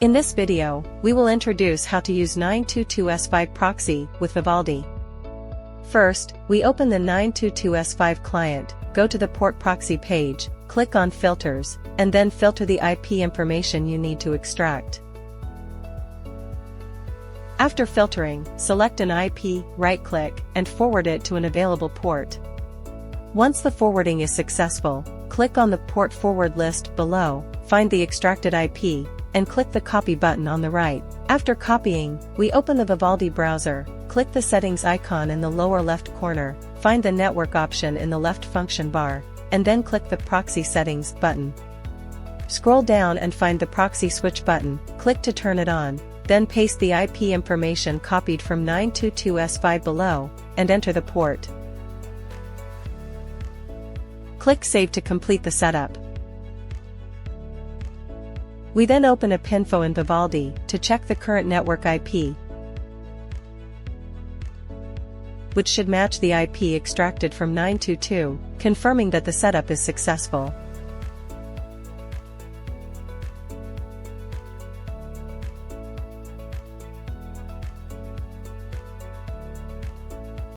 In this video, we will introduce how to use 922S5 Proxy with Vivaldi. First, we open the 922S5 client, go to the port proxy page, click on Filters, and then filter the IP information you need to extract. After filtering, select an IP, right-click, and forward it to an available port. Once the forwarding is successful, click on the port forward list below, find the extracted IP, and click the Copy button on the right. After copying, we open the Vivaldi browser, click the settings icon in the lower left corner, find the network option in the left function bar, and then click the Proxy Settings button. Scroll down and find the Proxy Switch button, click to turn it on, then paste the IP information copied from 922S5 below, and enter the port. Click Save to complete the setup. We then open a pinfo in Vivaldi to check the current network IP, which should match the IP extracted from 922, confirming that the setup is successful.